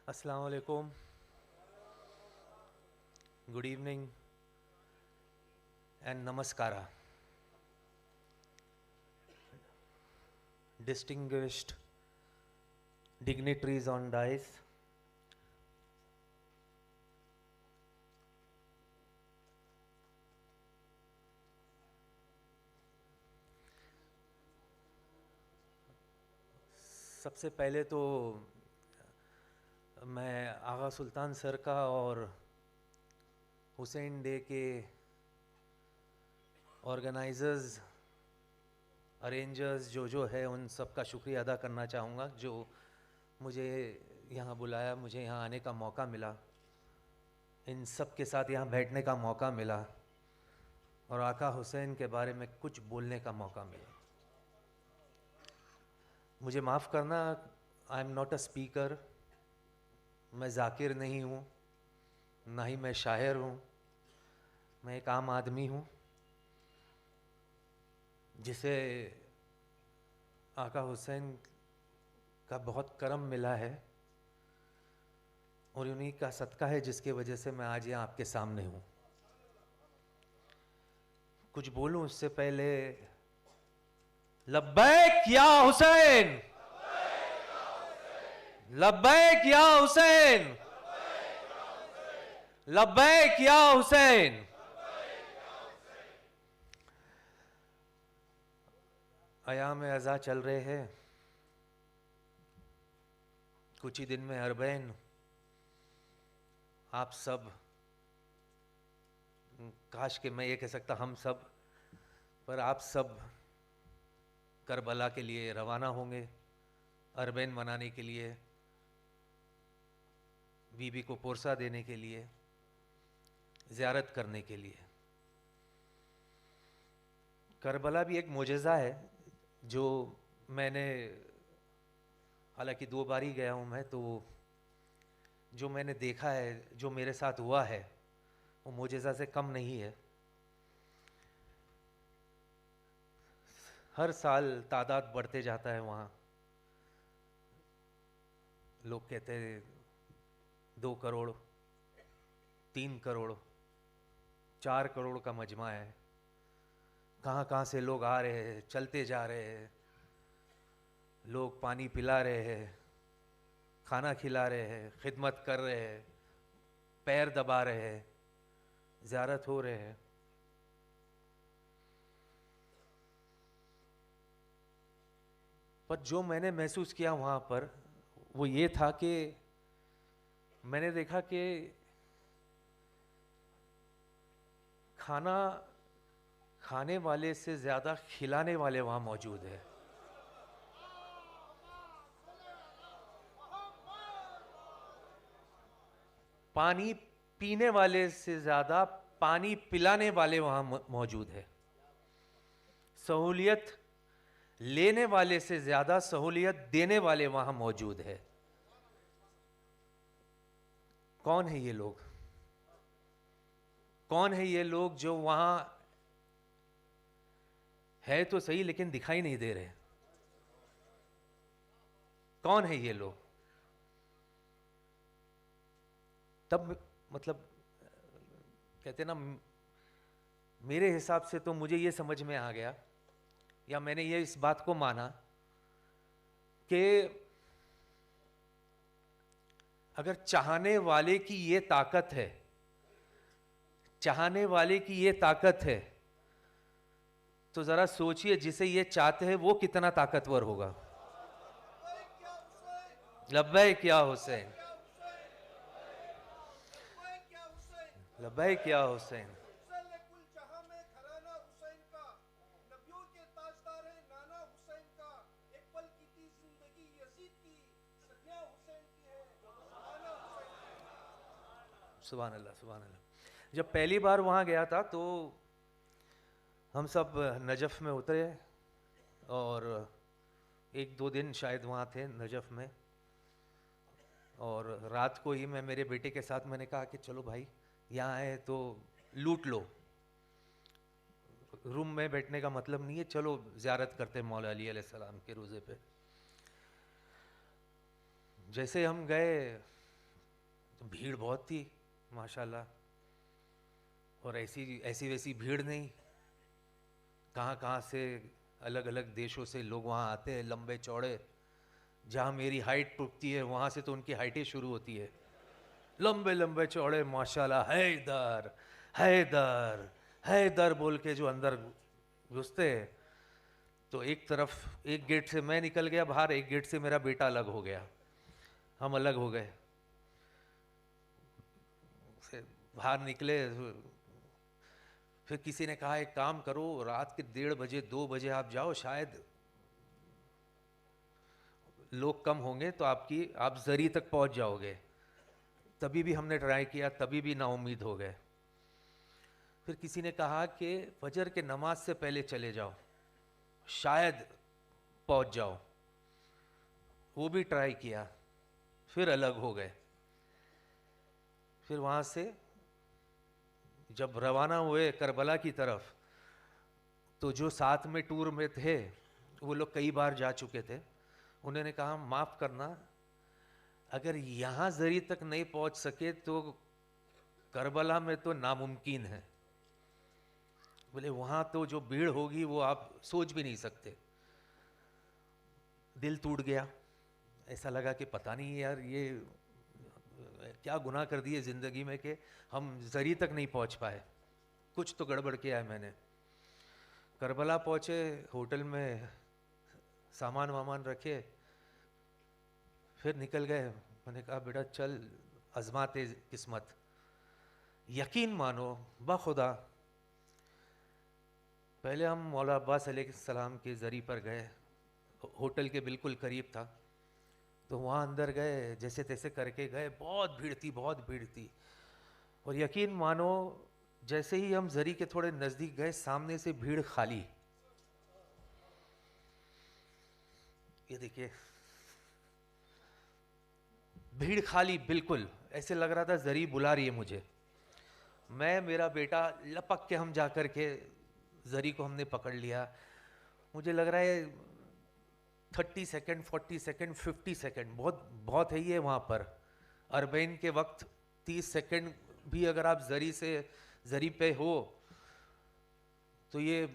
अस्सलाम वालेकुम, good evening and नमस्कारा. Distinguished dignitaries on dais, सबसे पहले तो मैं आगा सुल्तान सर का और हुसैन डे के ऑर्गेनाइजर्स, अरेंजर्स जो है उन सब का शुक्रिया अदा करना चाहूँगा जो मुझे यहाँ बुलाया, मुझे यहाँ आने का मौका मिला, इन सब के साथ यहाँ बैठने का मौका मिला और आका हुसैन के बारे में कुछ बोलने का मौका मिला. मुझे माफ़ करना, I am not a speaker. मैं जाकिर नहीं हूँ, ना ही मैं शायर हूँ. मैं एक आम आदमी हूँ जिसे आका हुसैन का बहुत करम मिला है और उन्हीं का सदका है जिसके वजह से मैं आज यहाँ आपके सामने हूँ. कुछ बोलूँ उससे पहले लब्बैक या हुसैन, लब्बैक या हुसैन, लब्बैक या हुसैन. अयाम अज़ा चल रहे हैं, कुछ ही दिन में अरबैन. आप सब, काश कि मैं ये कह सकता हम सब, पर आप सब करबला के लिए रवाना होंगे, अरबैन मनाने के लिए, बीबी को पोरसा देने के लिए, ज़ियारत करने के लिए. करबला भी एक मोजज़ा है जो मैंने, हालांकि 2 बार ही गया हूँ मैं, तो जो मैंने देखा है, जो मेरे साथ हुआ है, वो मोजज़ा से कम नहीं है. हर साल तादाद बढ़ते जाता है वहाँ. लोग कहते हैं 2 करोड़, 3 करोड़, 4 करोड़ का मजमा है. कहाँ कहाँ से लोग आ रहे हैं, चलते जा रहे हैं. लोग पानी पिला रहे हैं, खाना खिला रहे हैं, खिदमत कर रहे हैं, पैर दबा रहे हैं, ज़ियारत हो रहे हैं. पर जो मैंने महसूस किया वहाँ पर वो ये था कि मैंने देखा कि खाना खाने वाले से ज़्यादा खिलाने वाले वहाँ मौजूद है. पानी पीने वाले से ज़्यादा पानी पिलाने वाले वहाँ मौजूद है. सहूलियत लेने वाले से ज़्यादा सहूलियत देने वाले वहाँ मौजूद है. कौन है ये लोग? कौन है ये लोग जो वहाँ है तो सही लेकिन दिखाई नहीं दे रहे? कौन है ये लोग? तब मतलब कहते ना, मेरे हिसाब से तो मुझे ये समझ में आ गया, या मैंने ये इस बात को माना कि अगर चाहने वाले की ये ताकत है, चाहने वाले की ये ताकत है, तो जरा सोचिए जिसे ये चाहते हैं वो कितना ताकतवर होगा. लब्बैक या हुसैन, लब्बैक या हुसैन. सुभान अल्लाह, सुभान अल्लाह. जब पहली बार वहाँ गया था तो हम सब नजफ़ में उतरे और 1-2 दिन शायद वहाँ थे नजफ़ में. और रात को ही मैं मेरे बेटे के साथ मैंने कहा कि चलो भाई यहाँ आए तो लूट लो. रूम में बैठने का मतलब नहीं है, चलो ज़ियारत करते मौला अली अलैहिस्सलाम के रोज़े पे. जैसे हम गए तो भीड़ बहुत थी माशाल्लाह, और ऐसी ऐसी वैसी भीड़ नहीं, कहाँ कहाँ से अलग अलग देशों से लोग वहाँ आते हैं, लंबे चौड़े। जहाँ मेरी हाइट टूटती है वहाँ से तो उनकी हाइटें शुरू होती है, लंबे लंबे चौड़े माशाल्लाह। हैदर हैदर हैदर बोल के जो अंदर घुसते हैं, तो एक तरफ एक गेट से मैं निकल गया बाहर, एक गेट से मेरा बेटा अलग हो गया, हम अलग हो गए। फिर बाहर निकले, फिर किसी ने कहा एक काम करो, रात के 1:30 2 बजे आप जाओ, शायद लोग कम होंगे तो आप जरी तक पहुंच जाओगे। तभी भी हमने ट्राई किया, तभी भी नाउम्मीद हो गए। फिर किसी ने कहा कि फजर के नमाज से पहले चले जाओ, शायद पहुंच जाओ। वो भी ट्राई किया, फिर अलग हो गए। फिर वहाँ से जब रवाना हुए करबला की तरफ, तो जो साथ में टूर में थे वो लोग कई बार जा चुके थे। उन्होंने कहा माफ़ करना, अगर यहाँ जरी तक नहीं पहुँच सके तो करबला में तो नामुमकिन है। बोले वहाँ तो जो भीड़ होगी वो आप सोच भी नहीं सकते। दिल टूट गया, ऐसा लगा कि पता नहीं यार ये क्या गुनाह कर दिए ज़िंदगी में कि हम जरी तक नहीं पहुँच पाए, कुछ तो गड़बड़ किया है मैंने। करबला पहुँचे, होटल में सामान वामान रखे, फिर निकल गए। मैंने कहा बेटा चल आजमाते किस्मत। यकीन मानो बखुदा, पहले हम मौला अब्बास अलैहिस्सलाम के ज़री पर गए, होटल के बिल्कुल करीब था। तो वहाँ अंदर गए, जैसे तैसे करके गए, बहुत भीड़ थी, बहुत भीड़ थी। और यकीन मानो जैसे ही हम ज़री के थोड़े नज़दीक गए, सामने से भीड़ खाली। ये देखिए भीड़ खाली बिल्कुल, ऐसे लग रहा था ज़री बुला रही है मुझे। मैं मेरा बेटा लपक के हम जा कर के ज़री को हमने पकड़ लिया। मुझे लग रहा है 30 सेकंड 40 सेकंड 50 सेकंड बहुत बहुत है ये वहाँ पर। अरबैन के वक्त 30 सेकंड भी अगर आप ज़री पे हो तो ये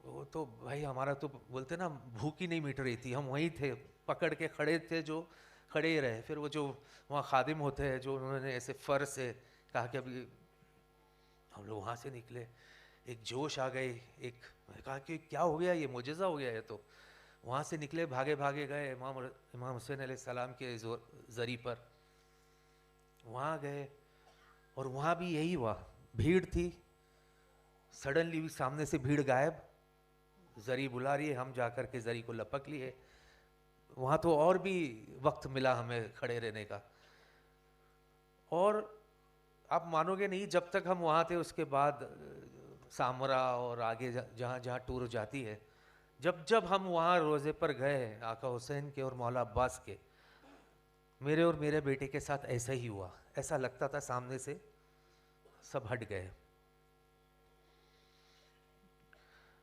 वो तो भाई हमारा तो बोलते ना भूख ही नहीं मिट रही थी। हम वहीं थे, पकड़ के खड़े थे, जो खड़े ही रहे। फिर वो जो वहाँ खादिम होते हैं, जो उन्होंने ऐसे फर से कहा कि अभी हम लोग वहाँ से निकले, एक जोश आ गई, एक मैंने कहा कि क्या हो गया, ये मुजज़ा हो गया है। तो वहाँ से निकले, भागे भागे गए इमाम हुसैन अलैहिस्सलाम के ज़री पर। वहाँ गए और वहाँ भी यही हुआ, भीड़ थी। सडनली सामने से भीड़ गायब, ज़री बुला रही है, हम जाकर के ज़री को लपक लिए। वहाँ तो और भी वक्त मिला हमें खड़े रहने का। और आप मानोगे नहीं, जब तक हम वहाँ थे उसके बाद सामरा और आगे जहाँ जहाँ टूर जाती है, जब जब हम वहाँ रोज़े पर गए आका हुसैन के और मौला अब्बास के, मेरे और मेरे बेटे के साथ ऐसा ही हुआ। ऐसा लगता था सामने से सब हट गए।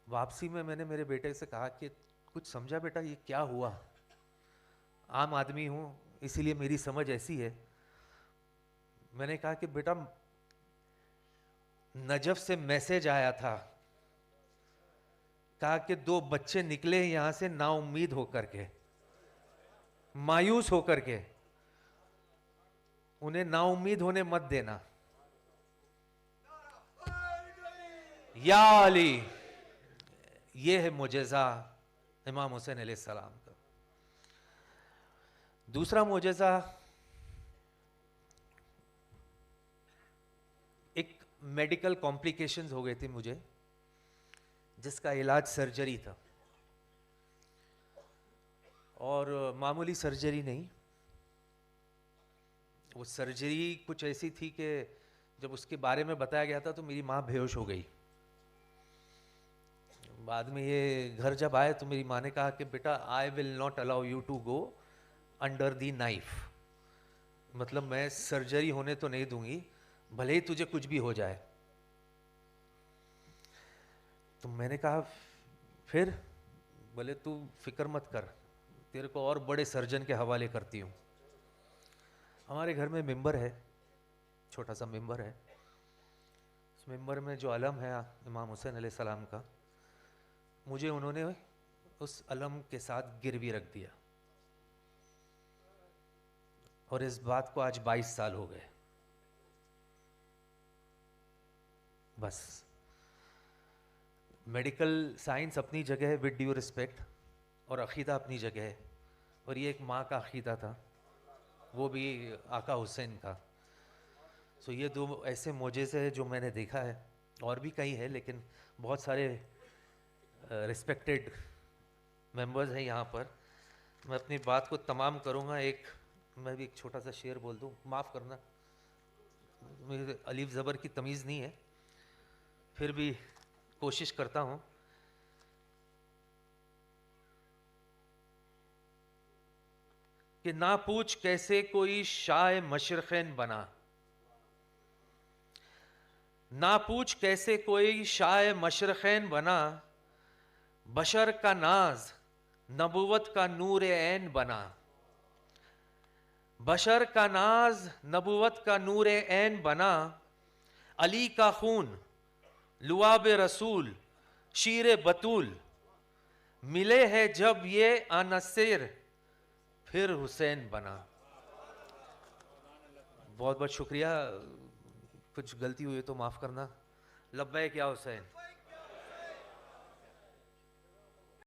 वापसी में मैंने मेरे बेटे से कहा कि कुछ समझा बेटा, ये क्या हुआ? आम आदमी हूँ इसीलिए मेरी समझ ऐसी है। मैंने कहा कि बेटा नजफ से मैसेज आया था, कहा कि 2 बच्चे निकले यहां से नाउम्मीद होकर के, मायूस होकर के, उन्हें नाउम्मीद होने मत देना। या अली, ये है मुजज़ा इमाम हुसैन अलैहिस्सलाम का। दूसरा मुजज़ा, एक मेडिकल कॉम्प्लिकेशंस हो गए थे मुझे, जिसका इलाज सर्जरी था। और मामूली सर्जरी नहीं, वो सर्जरी कुछ ऐसी थी कि जब उसके बारे में बताया गया था तो मेरी माँ बेहोश हो गई। बाद में ये घर जब आए तो मेरी माँ ने कहा कि बेटा I will not allow you to go under the knife, मतलब मैं सर्जरी होने तो नहीं दूंगी, भले ही तुझे कुछ भी हो जाए। तो मैंने कहा फिर? बोले तू फिक्र मत कर, तेरे को और बड़े सर्जन के हवाले करती हूँ। हमारे घर में मिंबर है, छोटा सा मिंबर है। उस मिंबर में जो अलम है इमाम हुसैन अलैहिस्सलाम का, मुझे उन्होंने उस अलम के साथ गिरवी रख दिया, और इस बात को आज 22 साल हो गए। बस मेडिकल साइंस अपनी जगह है, विद ड्यू रिस्पेक्ट, और अकीदा अपनी जगह है, और ये एक माँ का अकीदा था, वो भी आका हुसैन का। सो ये दो ऐसे मोजेज़े हैं जो मैंने देखा है, और भी कई है, लेकिन बहुत सारे रिस्पेक्टेड मेंबर्स हैं यहाँ पर। मैं अपनी बात को तमाम करूँगा। मैं भी एक छोटा सा शेर बोल दूँ, माफ़ करना, मेरे अलीफ ज़बर की तमीज़ नहीं है, फिर भी कोशिश करता हूँ। कि ना पूछ कैसे कोई शाह मशरक़ैन बना, ना पूछ कैसे कोई शाह मशरक़ैन बना, बशर का नाज नबुवत का नूर ऐन बना, बशर का नाज नबुवत का नूर ऐन बना, अली का खून लुआब रसूल शीर बतूल, मिले है जब ये अनसर फिर हुसैन बना। बहुत बहुत शुक्रिया, कुछ गलती हुई तो माफ़ करना। लब्बैक या हुसैन।